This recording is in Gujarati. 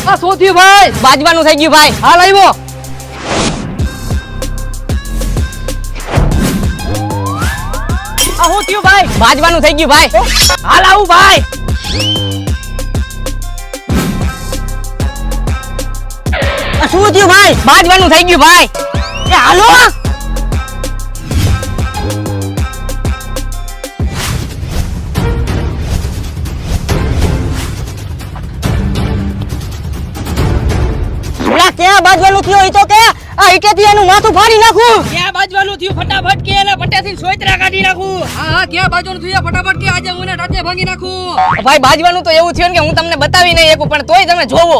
આ શું થયું ભાઈ? બાજવાનું થઈ ગયું ભાઈ. હાલ આવ્યો. આ શું થયું ભાઈ? બાજવાનું થઈ ગયું ભાઈ. હાલ આવું ભાઈ. આ શું થયું ભાઈ? બાજવાનું થઈ ગયું ભાઈ. એ હાલો. ક્યાં બાજવાનું થયું ઈ તો કે આ ઈટેથી એનું માથું ફાડી નાખું. ક્યાં બાજવાનું થયું? ફટાફટ કે એને પટ્ટેથી સોયત્રા કાઢી નાખું. હા ક્યાં બાજવાનું થયું? ફટાફટ કે આજે હું એને ટાટે ભાંગી નાખું. ભાઈ બાજવાનું તો એવું થયું ને કે હું તમને બતાવી નહીં શકું, પણ તોય તમે જોવો.